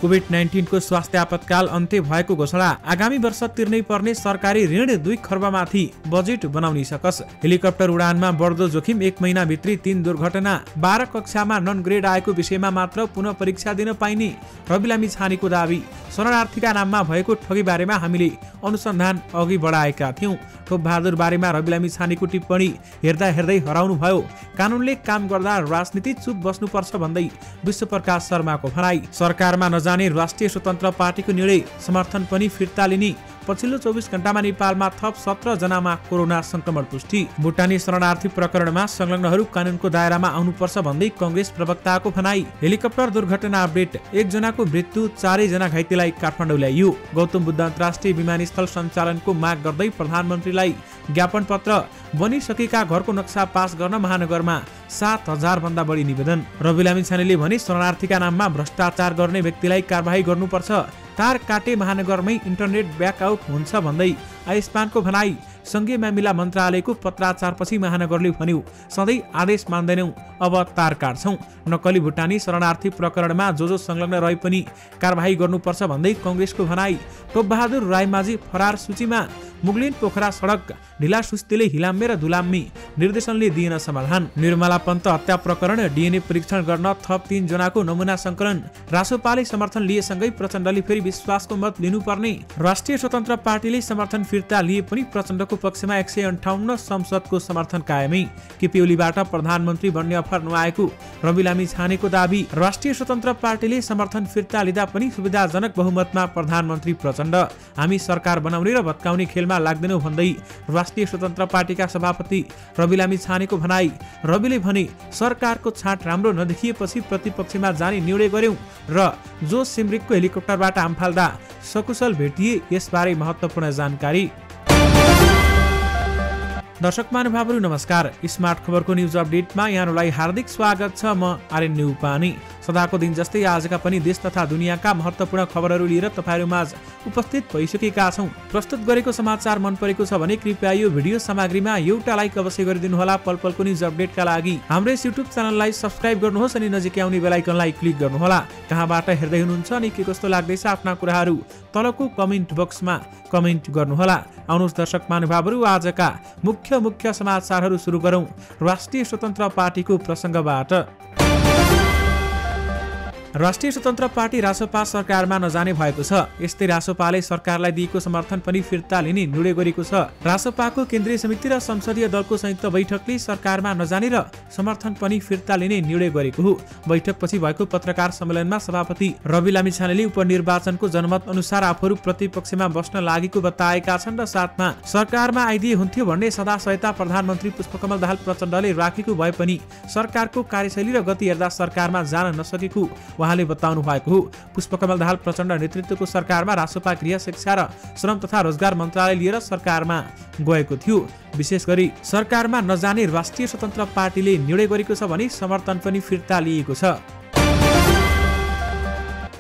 COVID-19 को स्वास्थ्य आपतकाल अन्त्य भएको घोषणा। आगामी वर्ष तिर्नै पर्ने सरकारी ऋण 2 खर्बमाथि बजेट बनाउन सकस। हेलिकप्टर उडानमा बढ्दो जोखिम, 1 महिनाभित्रै 3 दुर्घटना। 12 कक्षामा नन ग्रेड आएको विषयमा मात्र पुनः परीक्षा दिन पाइने रवि लामिछानेको दावी। शरणार्थीका नाममा भएको ठगी बारेमा हामीले अनुसन्धान अघि बढाएका थियौं। टोपबहादुर बारेमा रवि लामिछानेको टिप्पणी हेर्दा हेर्दै हराउनु भयो। कानुनले काम गर्दा राजनीति चुप बस्नुपर्छ भन्दै विश्वप्रकाश शर्माको भनाई। सरकारमा नजाने राष्ट्रिय स्वतन्त्र पार्टीको निर्णय, समर्थन पनि फिर्ता लिने। पछिल्लो 24 घण्टामा नेपालमा थप 17 जनामा कोरोना संक्रमण पुष्टि। भुटानी शरणार्थी प्रकरणमा संलग्नहरू कानुनको दायरामा आउनुपर्छ भन्दै कंग्रेस प्रवक्ताको भनाई। हेलिकप्टर दुर्घटना अपडेट, 1 जनाको मृत्यु, 4 जना घाइतेलाई काठमाडौँ ल्याइयो। गौतम बुद्ध अन्तर्राष्ट्रिय विमानस्थल सञ्चालनको माग गर्दै प्रधानमन्त्रीलाई ज्ञापन पत्र। बनिसकेका घरको नक्सा पास गर्न महानगरमा 7000 भन्दा बढी निवेदन। रवि लामिछानेले भने शरणार्थीका नाममा भ्रष्टाचार गर्ने व्यक्तिलाई कारबाही गर्नुपर्छ। तार काटे महानगरमै इन्टरनेट ब्याकआउट हुन्छ भन्दै आयुष्मानको भनाई। संघीय मामिला मन्त्रालयको पत्राचारपछि महानगरले भन्यो, सधैँ आदेश मान्दैनौं, अब तार काट्छौं। नक्कली भुटानी शरणार्थी प्रकरणमा जो संलग्न रहे पनि कारबाही गर्नुपर्छ भन्दै कंग्रेसको भनाई। टोपबहादुर रायमाझी फरार सूचीमा। मुगलिन पोखरा सडक ढिला सुस्तीले हिलाम्बे र धुलाम्मी, निर्देशनले दिएन समाधान। निर्मला पन्त हत्या प्रकरण डीएनए परीक्षण गर्न थप 3 जनाको नमुना संकलन। रासोपाले समर्थन लिएसँगै प्रचण्डले फेरि विश्वासको मत लिनुपर्ने। राष्ट्रिय स्वतन्त्र पार्टीले समर्थन फिर्ता लिए पनि प्रचण्डको पक्षमा 158 संसदको समर्थन कायमै। केपी ओलीबाट प्रधानमन्त्री बन्ने अफर नआएको रवि लामिछानेको दावी। राष्ट्रिय स्वतन्त्र पार्टीले समर्थन फिर्ता लिँदा पनि सुविधाजनक बहुमतमा प्रधानमन्त्री प्रचण्ड। हामी सरकार बनाउने र भत्काउने खेलमा लाग्दैनौं भन्दै राष्ट्रिय स्वतन्त्र पार्टीका सभापति रवि लामिछानेको भनाई। रविले भने, सरकारको छाँट राम्रो नदेखिएपछि प्रतिपक्षमा जाने निर्णय गर्यौं र जो सिमरिकको हेलिकप्टरबाट आम्फाल्दा सकुशल भेटिए, यसबारे महत्त्वपूर्ण जानकारी। दर्शक महानुभावहरू नमस्कार। स्मार्ट खबरको न्युज अपडेटमा यहाँहरूलाई हार्दिक स्वागत छ। म आर्यन न्युपानी। सदाको दिन जस्तै आजका पनि देश तथा दुनियाँका महत्त्वपूर्ण खबरहरू लिएर तपाईहरुमाझ उपस्थित भइसकेका छौं। प्रस्तुत गरेको समाचार मन परेको छ भने कृपया यो भिडियो सामग्रीमा एउटा लाइक अवश्य गरिदिनु होला। पलपलको न्युज अपडेटका लागि हाम्रो युट्युब च्यानललाई सब्स्क्राइब गर्नुहोस् अनि नजिकै आउने बेल आइकनलाई क्लिक गर्नु होला। कहाँबाट हेर्दै हुनुहुन्छ अनि के कस्तो लाग्दैछ आफ्ना कुराहरू तलको कमेन्ट बक्समा कमेन्ट गर्नु होला। आउनुहोस् दर्शक महानुभावहरू, आजका मुख्य समाचारहरू सुरु गरौं राष्ट्रिय स्वतन्त्र पार्टीको प्रसंगबाट। राष्ट्रिय स्वतन्त्र पार्टी रासोपा सरकारमा नजाने भएको छ। यस्तै रासोपाले सरकारलाई दिएको समर्थन पनि फिर्ता लिने निर्णय गरेको छ। रासोपाको केन्द्रीय समिति र संसदीय दलको संयुक्त बैठकले सरकारमा नजाने र समर्थन पनि फिर्ता लिने निर्णय गरेको हो। बैठकपछि भएको पत्रकार सम्मेलनमा सभापति रवि लामिछानेले उपनिर्वाचनको जनमत अनुसार आफूहरू प्रतिपक्षमा बस्न लागेको बताएका छन् र साथमा सरकारमा आइदिए हुन्थ्यो भन्ने सदा सहायता प्रधानमन्त्री पुष्पकमल दाहाल प्रचण्डले राखेको भए पनि सरकारको कार्यशैली र गति हेर्दा सरकारमा जान नसकेको उहाँले बताउनु भएको हो। पुष्पकमल दाहाल प्रचण्ड नेतृत्वको सरकारमा रासोपा गृह, शिक्षा र श्रम तथा रोजगार मन्त्रालय लिएर सरकारमा गएको थियो। विशेष गरी सरकारमा नजाने राष्ट्रिय स्वतन्त्र पार्टीले निर्णय गरेको छ भने समर्थन पनि फिर्ता लिएको छ।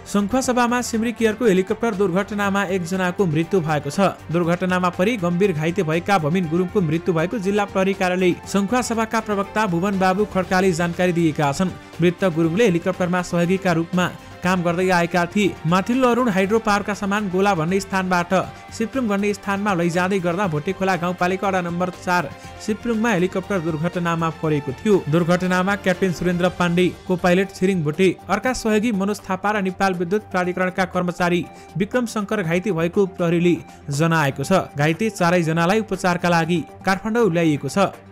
सङ्खुवासभामा सिमरिक एयरको हेलिकप्टर दुर्घटनामा 1 जनाको मृत्यु भएको छ। दुर्घटनामा परि गम्भीर घाइते भएका भमिन गुरुङको मृत्यु भएको जिल्ला प्रहरी कार्यालय सङ्खुवासभाका प्रवक्ता भुवन बाबु खड्काले जानकारी दिएका छन्। मृत गुरुङले हेलिकप्टरमा सहयोगीका रूपमा काम गर्दै आएका थिए। माथिल्लो अरुण हाइड्रो पावरका सामान गोला भन्ने स्थानबाट सिप्रुङ भन्ने स्थानमा लैजाँदै गर्दा भोटेखोला गाउँपालिका वडा नम्बर 4 सिप्रुङमा हेलिकप्टर दुर्घटनामा परेको थियो। दुर्घटनामा क्याप्टेन सुरेन्द्र पाण्डे, को पाइलट छिरिङ भोटे, अर्का सहयोगी मनोज थापा र नेपाल विद्युत प्राधिकरणका कर्मचारी विक्रम शंकर घाइते भएको प्रहरीले जनाएको छ। घाइते 4 जनालाई उपचारका लागि काठमाडौँ ल्याइएको छ।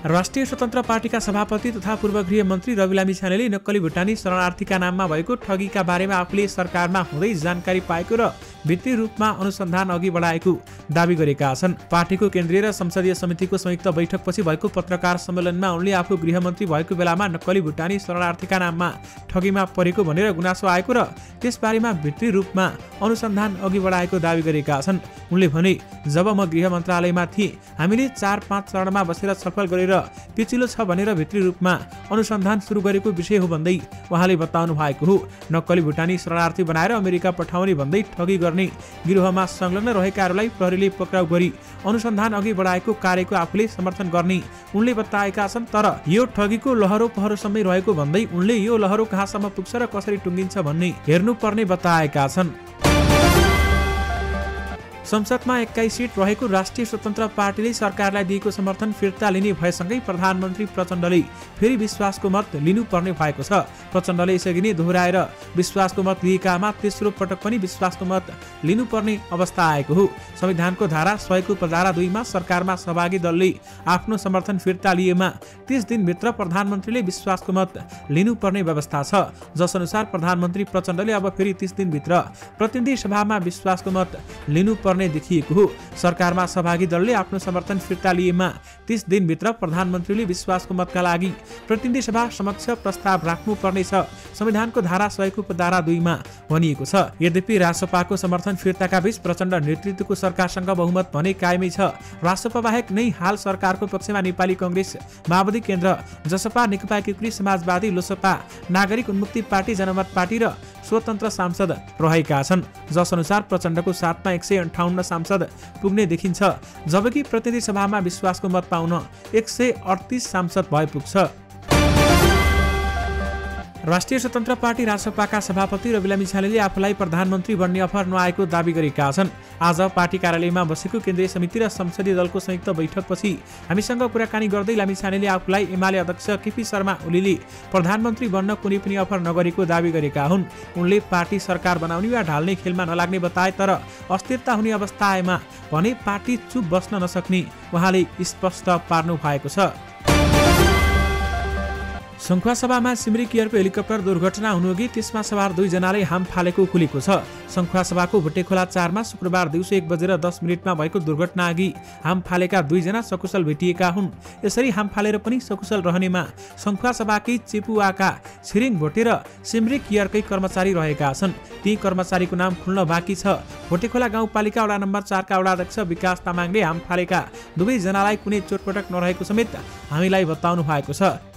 राष्ट्रिय स्वतन्त्र पार्टीका सभापति तथा पूर्व गृह मन्त्री रवि लामिछानेले नक्कली भुटानी शरणार्थीका नाममा भएको ठगीका बारेमा आफूले सरकारमा हुँदै जानकारी पाएको र भित्री रूपमा अनुसन्धान अघि बढाएको दावी गरेका छन्। पार्टीको केन्द्रीय र संसदीय समितिको संयुक्त बैठकपछि भएको पत्रकार सम्मेलनमा उनले आफू गृहमन्त्री भएको बेलामा नक्कली भुटानी शरणार्थीका नाममा ठगीमा परेको भनेर गुनासो आएको र त्यसबारेमा भित्री रूपमा अनुसन्धान अघि बढाएको दावी गरेका छन्। उनले भने, जब म गृह मन्त्रालयमा थिएँ हामीले 4-5 चरणमा बसेर छलफल गरेर पिचिलो छ भनेर भित्री रूपमा अनुसन्धान सुरु गरेको विषय हो भन्दै उहाँले बताउनु भएको हो। नक्कली भुटानी शरणार्थी बनाएर अमेरिका पठाउने भन्दै ठगी गर्ने गिरोहमा संलग्न रहेकाहरूलाई प्रहरीले पक्राउ गरी अनुसन्धान अघि बढाएको कार्यको आफूले समर्थन गर्ने उनले बताएका छन्। तर यो ठगीको लहरो पहरोसम्मै रहेको भन्दै उनले यो लहरो कहाँसम्म पुग्छ र कसरी टुङ्गिन्छ भन्ने हेर्नुपर्ने बताएका छन्। संसदमा 21 सीट रहेको राष्ट्रिय स्वतन्त्र पार्टीले सरकारलाई दिएको समर्थन फिर्ता लिने भएसँगै प्रधानमन्त्री प्रचण्डले फेरि विश्वासको मत लिनुपर्ने भएको छ। प्रचण्डले यसअघि नै दोहोऱ्याएर विश्वासको मत लिएकामा तेस्रो पटक पनि विश्वासको मत लिनुपर्ने अवस्था आएको हो। संविधानको धारा 100 को उपधारा 2 मा सरकारमा सहभागी दलले आफ्नो समर्थन फिर्ता लिएमा 30 दिनभित्र प्रधानमन्त्रीले विश्वासको मत लिनुपर्ने व्यवस्था छ, जसअनुसार प्रधानमन्त्री प्रचण्डले अब फेरि 30 दिनभित्र प्रतिनिधि सभामा विश्वासको मत लिनुपर्ने देखिएको हो। सरकारमा सहभागी दलले आफ्नो समर्थन फिर्ता लिएमा 30 दिनभित्र प्रधानमन्त्रीले विश्वासको मतका लागि प्रतिनिधि सभा समक्ष प्रस्ताव राख्नुपर्नेछ, संविधानको धारा 100 को उपधारा 2 मा भनिएको छ। यद्यपि रासपाको समर्थन फिर्ताका बीच प्रचण्ड नेतृत्वको सरकारसँग बहुमत भने कायमै छ। रासपा बाहेक नै हाल सरकारको पक्षमा नेपाली कांग्रेस, माओवादी केन्द्र, जसपा, नेकपा एकीकृत समाजवादी, लोसपा, नागरिक उन्मुक्ति पार्टी, जनमत पार्टी र स्वतन्त्र सांसद रहेका छन्, जसअनुसार प्रचण्डको साथमा 158 सांसद पुग्ने देखिन्छ, जबकि प्रतिनिधि सभामा विश्वासको मत पाउन 138 सांसद भए पुग्छ। राष्ट्रिय स्वतन्त्र पार्टी रासपाका सभापति रवि लामिछानेले आफूलाई प्रधानमन्त्री बन्ने अफर नआएको दावी गरेका छन्। आज पार्टी कार्यालयमा बसेको केन्द्रीय समिति र संसदीय दलको संयुक्त बैठकपछि हामीसँग कुराकानी गर्दै लामिछानेले आफूलाई एमाले अध्यक्ष केपी शर्मा ओलीले प्रधानमन्त्री बन्न कुनै पनि अफर नगरेको दावी गरेका हुन्। उनले पार्टी सरकार बनाउने वा ढाल्ने खेलमा नलाग्ने बताए, तर अस्थिरता हुने अवस्था आएमा भने पार्टी चुप बस्न नसक्ने उहाँले स्पष्ट पार्नु भएको छ। सङ्खुवासभामा सिमरिक एयरको हेलिकप्टर दुर्घटना हुनुअघि त्यसमा सवार 2 जनाले हाम फालेको खुलेको छ। सङ्खुवासभाको भुटेखोला 4 मा शुक्रबार दिउँसो 1:10 मा भएको दुर्घटना अघि हाम फालेका 2 जना सकुशल भेटिएका हुन्। यसरी हाम फालेर पनि सकुशल रहनेमा सङ्खुवासभाकै चेपुवाका छिरिङ भोटे र सिमरिक एयरकै कर्मचारी रहेका छन्। ती कर्मचारीको नाम खुल्न बाँकी छ। भोटेखोला गाउँपालिका वडा नम्बर 4 का वडा अध्यक्ष विकास तामाङले हाम फालेका 2 जनालाई कुनै चोटपटक नरहेको समेत हामीलाई बताउनु भएको छ।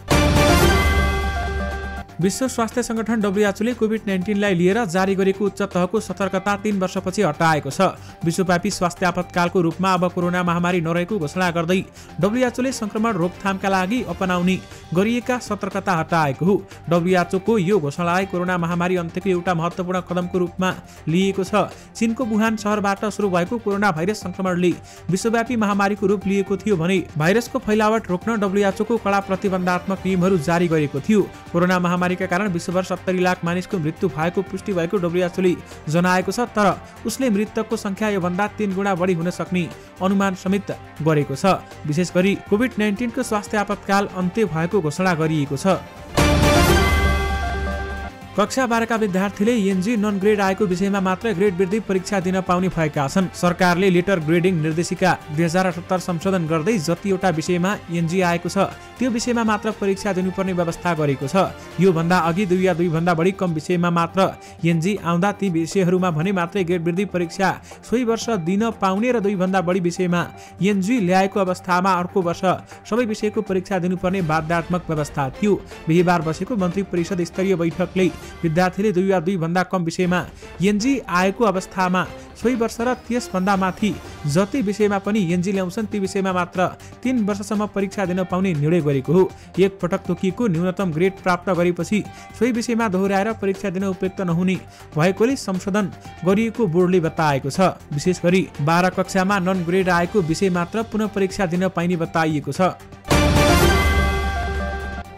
विश्व स्वास्थ्य संगठन WHO ले कोभिड-19 लाई लिएर जारी गरेको उच्च तहको सतर्कता 3 वर्षपछि हटाएको छ। विश्वव्यापी स्वास्थ्य आपतकालको रूपमा अब कोरोना महामारी नरहेको घोषणा गर्दै WHO ले संक्रमण रोकथामका लागि अपनाउने गरिएका सतर्कता हटाएको हो। WHO को यो घोषणालाई कोरोना महामारी अन्त्यको एउटा महत्त्वपूर्ण कदमको रूपमा लिएको छ। चीनको वुहान शहरबाट सुरु भएको कोरोना भाइरस संक्रमणले विश्वव्यापी महामारीको रूप लिएको थियो भने भाइरसको फैलावट रोक्न WHO को कडा प्रतिबन्धात्मक नियमहरू जारी गरेको थियो। कोरोना महामारीका कारण विश्वभर 70 लाख मानिसको मृत्यु भएको पुष्टि भएको WHO ले जनाएको छ, तर उसले मृतकको संख्या योभन्दा 3 गुणा बढी हुन सक्ने अनुमान समेत गरेको छ। विशेष गरी कोभिड-19 को स्वास्थ्य आपतकाल अन्त्य भएको घोषणा गरिएको छ। कक्षा 12 का विद्यार्थीले एनजी नन ग्रेड आएको विषयमा मात्र ग्रेड वृद्धि परीक्षा दिन पाउने भएका छन्। सरकारले लेटर ग्रेडिङ निर्देशिका 2078 संशोधन गर्दै जतिवटा विषयमा एनजी आएको छ त्यो विषयमा मात्र परीक्षा दिनुपर्ने व्यवस्था गरेको छ। यो भन्दा अघि 2 या 2 भन्दा बढी कम विषयमा मात्र एनजी आउँदा ती विषयहरूमा भने मात्रै ग्रेड वृद्धि परीक्षा सोही वर्ष दिन पाउने र 2 भन्दा बढी विषयमा एनजी ल्याएको अवस्थामा अर्को वर्ष सबै विषयको परीक्षा दिनुपर्ने बाध्यात्मक व्यवस्था थियो। बिहीबार बसेको मन्त्री परिषद स्तरीय बैठकले विद्यार्थीले 2 या 2 भन्दा कम विषयमा एनजी आएको अवस्थामा सोही वर्ष र त्यसभन्दा माथि जति विषयमा पनि एनजी ल्याउँछन् ती विषयमा मात्र 3 वर्षसम्म परीक्षा दिन पाउने निर्णय गरेको हो। एक पटक तोकिएको न्यूनतम ग्रेड प्राप्त गरेपछि सोही विषयमा दोहोऱ्याएर परीक्षा दिन उपयुक्त नहुने भएकोले संशोधन गरिएको बोर्डले बताएको छ। विशेष गरी 12 कक्षामा नन ग्रेड आएको विषय मात्र पुनः परीक्षा दिन पाइने बताइएको छ।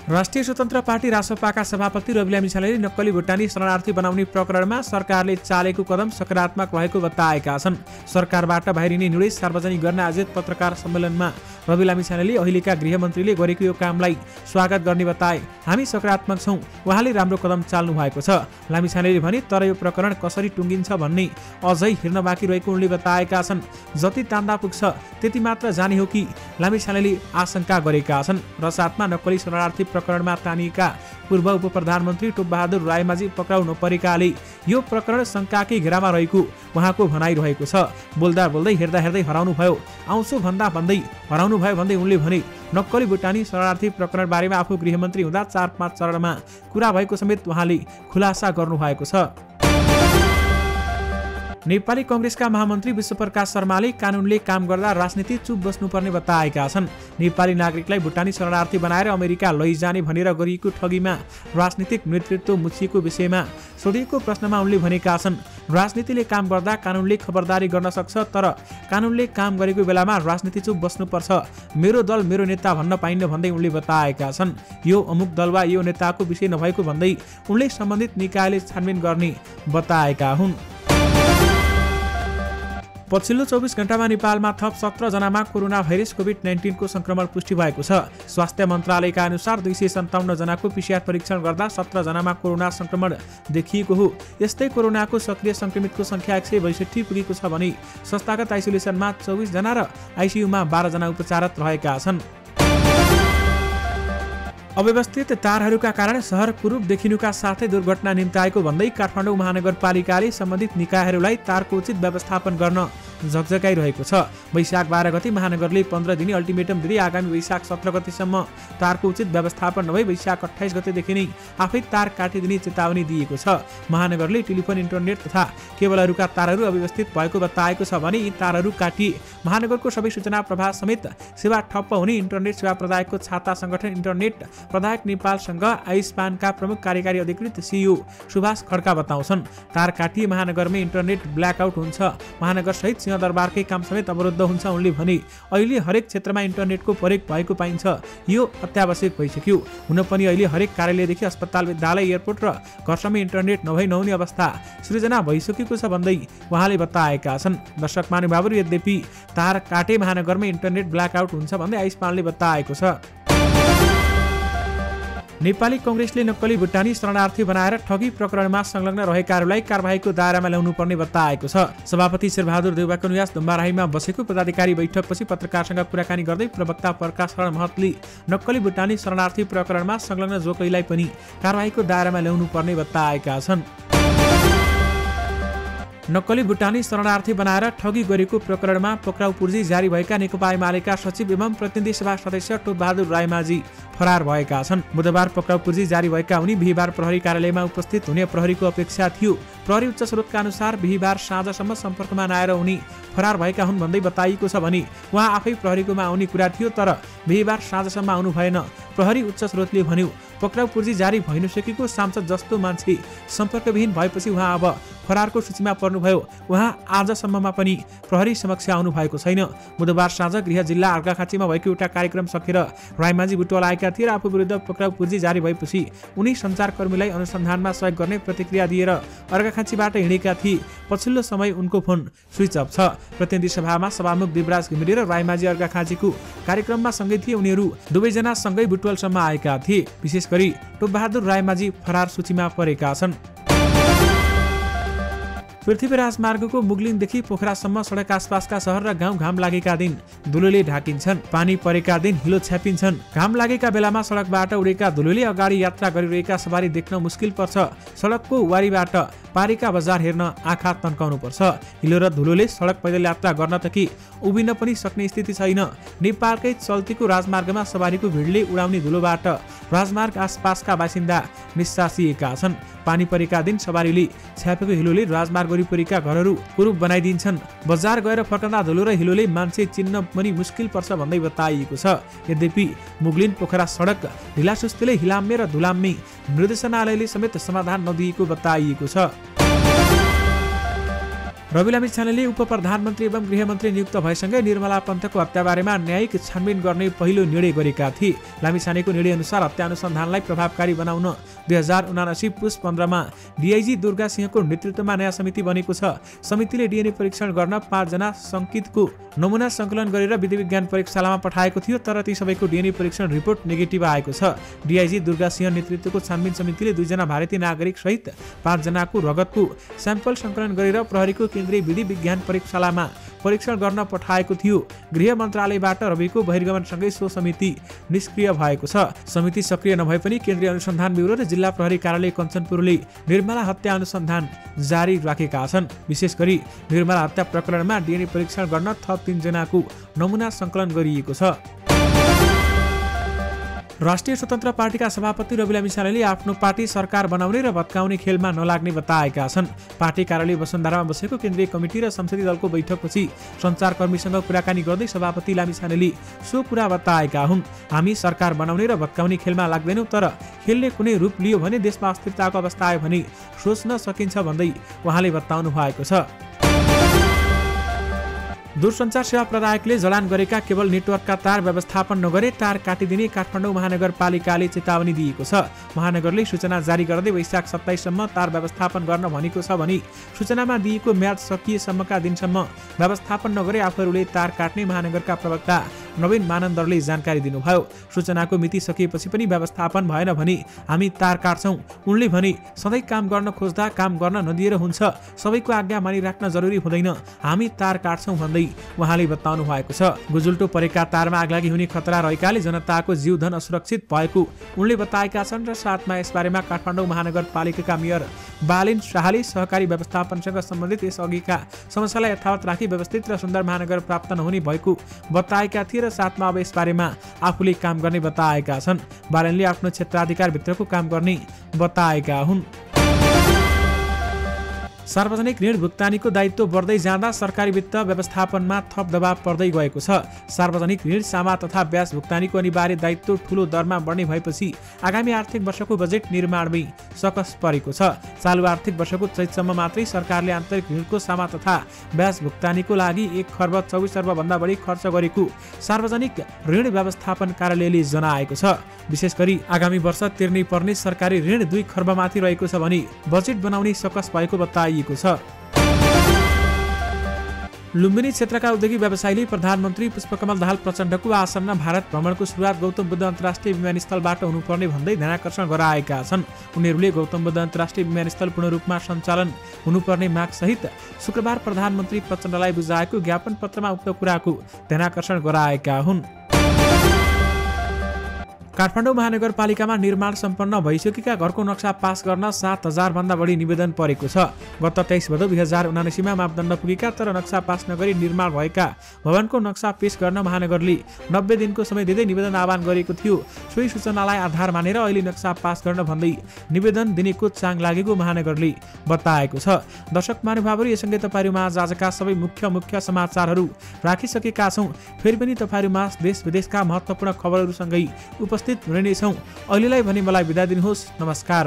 राष्ट्रिय स्वतन्त्र पार्टी रासपाका सभापति रवि लामिछानेले नक्कली भुटानी शरणार्थी बनाउने प्रकरणमा सरकारले चालेको कदम सकारात्मक रहेको बताएका छन्। सरकारबाट बाहिरिने निर्णय सार्वजनिक गर्न आयोजित पत्रकार सम्मेलनमा रवि लामिछानेले अहिलेका गृहमन्त्रीले गरेको यो कामलाई स्वागत गर्ने बताए। हामी सकारात्मक छौं, उहाँले राम्रो कदम चाल्नु भएको छ। लामिछानेले भने तर यो प्रकरण कसरी टुङ्गिन्छ भन्ने अझै हेर्न बाँकी रहेको उनले बताएका छन्। जति तान्दा पुग्छ त्यति मात्र जाने हो कि लामिछानेले आशंका गरेका छन्। र साथमा नक्कली शरणार्थी प्रकरणमा तानिएका पूर्व उप प्रधानमन्त्री टोपबहादुर रायमाझी पक्राउ नपरेकाले यो प्रकरण शंकाकै घेरामा रहेको उहाँको भनाइरहेको छ। बोल्दा बोल्दै हेर्दा हेर्दै हराउनु भयो, आउँछु भन्दा भन्दै हराउनु भयो भन्दै उनले भने नक्कली भुटानी शरणार्थी प्रकरण बारेमा आफू गृहमन्त्री हुँदा 4-5 चरणमा कुरा भएको समेत उहाँले खुलासा गर्नु भएको छ। नेपाली कांग्रेसका महामन्त्री विश्वप्रकाश शर्माले कानुनले काम गर्दा राजनीति चुप बस्नुपर्ने बताएका छन्। नेपाली नागरिकलाई भुटानी शरणार्थी बनाएर अमेरिका लैजाने भनेर गरिएको ठगीमा राजनीतिक नेतृत्व मुछिएको विषयमा सोधिएको प्रश्नमा उनले भनेका छन्, राजनीतिले काम गर्दा कानुनले खबरदारी गर्न सक्छ, तर कानुनले काम गरेको बेलामा राजनीति चुप बस्नुपर्छ। मेरो दल मेरो नेता भन्न पाइन्न भन्दै उनले बताएका छन्। यो अमुक दल वा यो नेताको विषय नभएको भन्दै उनले सम्बन्धित निकायले छानबिन गर्ने बताएका हुन्। पछिल्लो 24 घण्टामा नेपालमा थप 17 जनामा कोरोना भाइरस कोभिड-19 को संक्रमण पुष्टि भएको छ। स्वास्थ्य मन्त्रालयका अनुसार 257 जनाको पीसीआर परीक्षण गर्दा 17 जनामा कोरोना संक्रमण देखिएको हो। यस्तै कोरोनाको सक्रिय संक्रमितको संख्या 162 पुगेको छ भने संस्थागत आइसोलेसनमा 24 जना र आइसियुमा 12 जना उपचाररत रहेका छन्। अव्यवस्थित तारहरूका कारण शहर कुरूप देखिनुका साथै दुर्घटना निम्ताएको भन्दै काठमाडौँ महानगरपालिकाले सम्बन्धित निकायहरूलाई तारको उचित व्यवस्थापन गर्न झकझकाइरहेको छ। वैशाख 12 गते महानगरले 15 दिने अल्टिमेटम दिँदै आगामी वैशाख 17 गतेसम्म तारको उचित व्यवस्थापन नभई वैशाख 28 गतेदेखि नै आफै तार काटिदिने चेतावनी दिएको छ। महानगरले टेलिफोन, इन्टरनेट तथा केबलहरूका तारहरू अव्यवस्थित भएको बताएको छ भने यी तारहरू काटिए महानगरको सबै सूचना प्रवाह समेत सेवा ठप्प हुने इन्टरनेट सेवा प्रदायकको छाता संगठन इन्टरनेट प्रदायक नेपालसँग आइस्पानका प्रमुख कार्यकारी अधिकृत सिइओ सुभाष खड्का बताउँछन्। तार काटिए महानगरमै इन्टरनेट ब्ल्याकआउट हुन्छ, महानगर सहित सिंहदरबारकै काम समेत अवरुद्ध हुन्छ। उनले भने अहिले हरेक क्षेत्रमा इन्टरनेटको प्रयोग भएको पाइन्छ, यो अत्यावश्यक भइसक्यो। हुन पनि अहिले हरेक कार्यालयदेखि अस्पताल, विद्यालय, एयरपोर्ट र घरसम्मै इन्टरनेट नहुने अवस्था सृजना भइसकेको छ भन्दै उहाँले बताएका छन्। दर्शक महानुभावहरू, यद्यपि तार काटे महानगरमै इन्टरनेट ब्ल्याकआउट हुन्छ भन्दै आइस्पानले बताएको छ। नेपाली कांग्रेसले नक्कली भुटानी शरणार्थी बनाएर ठगी प्रकरणमा संलग्न रहेकाहरूलाई कारबाहीको दायरामा ल्याउनु पर्ने बताएको छ। सभापति शेरबहादुर देउवाको न्यास दुम्बाराहीमा बसेको पदाधिकारी बैठकपछि पत्रकारसँग कुराकानी गर्दै प्रवक्ता प्रकाश शरण महतले नक्कली भुटानी शरणार्थी प्रकरणमा संलग्न जो कोहीलाई पनि कारबाहीको दायरामा ल्याउनु पर्ने बताएका छन्। नक्कली भुटानी शरणार्थी बनाएर ठगी गरेको प्रकरणमा पक्राउ पूर्जी जारी भएका नेकपा एमालेका सचिव एवं प्रतिनिधि सभा सदस्य टोपबहादुर रायमाझी फरार भएका छन्। बुधबार पक्राउ पूर्जी जारी भएका उनी बिहीबार प्रहरी कार्यालयमा उपस्थित हुने प्रहरीको अपेक्षा थियो। प्रहरी उच्च स्रोतका अनुसार बिहीबार साँझसम्म सम्पर्कमा नआएर उनी फरार भएका हुन् भन्दै बताइएको छ भने उहाँ आफै प्रहरीकोमा आउने कुरा थियो, तर बिहीबार साँझसम्म आउनु भएन। प्रहरी उच्च स्रोतले भन्यो, पक्राउ पूर्जी जारी भइ नसकेको सांसद जस्तो मान्छे सम्पर्कविहीन भएपछि उहाँ अब फरारको सूचीमा पर्नुभयो। उहाँ आजसम्ममा पनि प्रहरी समक्ष आउनु भएको छैन। बुधबार साँझ गृह जिल्ला अर्घाखाँचीमा भएको एउटा कार्यक्रम सकेर रायमाझी बुटवल आएका थिए र आफू विरुद्ध पक्राउ पूर्जी जारी भएपछि उनी सञ्चारकर्मीलाई अनुसन्धानमा सहयोग गर्ने प्रतिक्रिया दिएर अर्घाखाँचीबाट हिँडेका थिए। पछिल्लो समय उनको फोन स्विच अफ छ। प्रतिनिधि सभामा सभामुख देवराज घिमिरे र रायमाझी अर्घाखाँचीको कार्यक्रममा सँगै थिए। उनीहरू दुवैजना सँगै बुटवलसम्म आएका थिए। विशेष गरी टोपबहादुर रायमाझी फरार सूचीमा परेका छन्। पृथ्वी राजमार्गको मुगलिनदेखि पोखरासम्म सडक आसपासका सहर र गाउँ घाम लागेका दिन धुलोले ढाकिन्छन्। पानी परेका दिन हिलो छ्यापिन्छन्। घाम लागेका बेलामा सडकबाट उडेका धुलोले अगाडि यात्रा गरिरहेका सवारी देख्न मुस्किल पर्छ। सडकको वारीबाट पारीका बजार हेर्न आँखा तन्काउनु पर्छ। हिलो र धुलोले सडक पैदल यात्रा गर्न त कि उभिन पनि सक्ने स्थिति छैन। नेपालकै चल्तीको राजमार्गमा सवारीको भिडले उडाउने धुलोबाट राजमार्ग आसपासका बासिन्दा निस्सासिएका छन्। पानी परेका दिन सवारीले छ्यापेको हिलोले राजमार्ग वरिपरिका घरहरू कुरूप बनाइदिन्छन्। बजार गएर फर्कँदा धुलो र हिलोले मान्छे चिन्न पनि मुस्किल पर्छ भन्दै बताइएको छ। यद्यपि मुगलिन पोखरा सडक ढिलासुस्तीले हिलाम्मे र धुलाम्मे निर्देशनालयले समेत समाधान नदिएको बताइएको छ। रवि लामिछानेले उप प्रधानमन्त्री एवं गृहमन्त्री नियुक्त भएसँगै निर्मला पन्तको हत्याबारेमा न्यायिक छानबिन गर्ने पहिलो निर्णय गरेका थिए। लामिछानेको निर्णय अनुसार हत्या अनुसन्धानलाई प्रभावकारी बनाउन 2079 पुस 15 मा डीआईजी दुर्गा सिंहको नेतृत्वमा नयाँ समिति बनेको छ। समितिले डीएनए परीक्षण गर्न 5 जना शङ्कितको नमुना सङ्कलन गरेर विधि विज्ञान प्रयोगशालामा पठाएको थियो, तर ती सबैको डीएनए परीक्षण रिपोर्ट नेगेटिभ आएको छ। डीआईजी दुर्गा सिंह नेतृत्वको छानबिन समितिले 2 जना भारतीय नागरिक सहित 5 जनाको रगतको स्याम्पल सङ्कलन गरेर प्रहरीको केन्द्रीय विधि विज्ञान प्रयोगशालामा परीक्षण गर्न पठाएको थियो। गृह मन्त्रालयबाट रविको बहिर्गमनसँगै सो समिति निष्क्रिय भएको छ। समिति सक्रिय नभए पनि केन्द्रीय अनुसन्धान ब्युरो र जिल्ला प्रहरी कार्यालय कञ्चनपुरले निर्मला हत्या अनुसन्धान जारी राखेका छन्। विशेष गरी निर्मला हत्या प्रकरणमा डीएनए परीक्षण गर्न थप 3 जनाको नमुना सङ्कलन गरिएको छ। राष्ट्रिय स्वतन्त्र पार्टीका सभापति रवि लामिछानेले आफ्नो पार्टी सरकार बनाउने र भत्काउने खेलमा नलाग्ने बताएका छन्। पार्टी कार्यालय वसुन्धरामा बसेको केन्द्रीय कमिटी र संसदीय दलको बैठकपछि सञ्चारकर्मीसँग कुराकानी गर्दै सभापति लामिछानेले सो कुरा बताएका हुन्। हामी सरकार बनाउने र भत्काउने खेलमा लाग्दैनौँ, तर खेलले कुनै रूप लियो भने देशमा अस्थिरताको अवस्था आयो भने सोच्न सकिन्छ भन्दै उहाँले बताउनु भएको छ। दूरसञ्चार सेवा प्रदायकले जडान गरेका केबल नेटवर्कका तार व्यवस्थापन नगरे तार काटिदिने काठमाडौँ महानगरपालिकाले चेतावनी दिएको छ। महानगरले सूचना जारी गर्दै वैशाख 27 सम्म तार व्यवस्थापन गर्न भनेको छ भने सूचनामा दिएको म्याद सकिएसम्मका दिनसम्म व्यवस्थापन नगरे आफूहरूले तार काट्ने महानगरका प्रवक्ता नवीन मानन्दरले जानकारी दिनुभयो। सूचनाको मिति सकिएपछि पनि व्यवस्थापन भएन भने हामी तार काट्छौँ। उनले भने सधैँ काम गर्न खोज्दा काम गर्न नदिएर हुन्छ, सबैको आज्ञा मानिराख्न जरुरी हुँदैन, हामी तार काट्छौँ भन्दै उहाँले बताउनु भएको छ। गुजुल्टो परेका तारमा आगलागी हुने खतरा रहेकाले जनताको जीवधन असुरक्षित भएको उनले बताएका छन् र साथमा यसबारेमा काठमाडौँ महानगरपालिकाका मेयर बालिन शाहले सहकारी व्यवस्थापनसँग सम्बन्धित यसअघिका समस्यालाई यथावत राखी व्यवस्थित र सुन्दर महानगर प्राप्त नहुने भएको बताएका थिए र साथमा अब यसबारेमा आफूले काम गर्ने बताएका छन्। बालिनले आफ्नो क्षेत्राधिकारभित्रको काम गर्ने बताएका हुन्। सार्वजनिक ऋण भुक्तानीको दायित्व बढ्दै जाँदा सरकारी वित्त व्यवस्थापनमा थप दबाव पर्दै गएको छ। सार्वजनिक ऋण सामा तथा ब्याज भुक्तानीको अनिवार्य दायित्व ठूलो दरमा बढ्ने भएपछि आगामी आर्थिक वर्षको बजेट निर्माणमै सकस परेको छ। चालु आर्थिक वर्षको चैतसम्म मात्रै सरकारले आन्तरिक ऋणको सामा तथा ब्याज भुक्तानीको लागि 1 खर्ब 24 अर्ब भन्दा बढी खर्च गरेको सार्वजनिक ऋण व्यवस्थापन कार्यालयले जनाएको छ। विशेष गरी आगामी वर्ष तिर्नै पर्ने सरकारी ऋण 2 खर्बमाथि रहेको छ भने बजेट बनाउने सकस भएको बताइएको छ। लुम्बिनी क्षेत्रका उद्योगी व्यवसायीले प्रधानमन्त्री पुष्पकमल दाहाल प्रचण्डको आसन्न भारत भ्रमणको सुरुवात गौतम बुद्ध अन्तर्राष्ट्रिय विमानस्थलबाट हुनुपर्ने भन्दै ध्यानाकर्षण गराएका छन्। उनीहरूले गौतम बुद्ध अन्तर्राष्ट्रिय विमानस्थल पूर्ण रूपमा सञ्चालन हुनुपर्ने मागसहित शुक्रबार प्रधानमन्त्री प्रचण्डलाई बुझाएको ज्ञापन पत्रमा उक्त कुराको ध्यानाकर्षण गराएका हुन्। काठमाडौँ महानगरपालिकामा निर्माण सम्पन्न भइसकेका घरको नक्सा पास गर्न 7,000 भन्दा बढी निवेदन परेको छ। गत 23 भदौ 2079 मा मापदण्ड पुगेका तर नक्सा पास नगरी निर्माण भएका भवनको नक्सा पेश गर्न महानगरले 90 दिनको समय दिँदै निवेदन आह्वान गरेको थियो। सोही सूचनालाई आधार मानेर अहिले नक्सा पास गर्न भन्दै निवेदन दिनेको चाङ लागेको महानगरले बताएको छ। दर्शक महानुभावहरू, यससँगै तपाईँहरूमा आजका सबै मुख्य समाचारहरू राखिसकेका छौँ। फेरि पनि तपाईँहरूमा देश विदेशका महत्त्वपूर्ण खबरहरूसँगै उपस्थित हुने नै छौँ। अहिलेलाई भने मलाई बिदा दिनुहोस्। नमस्कार।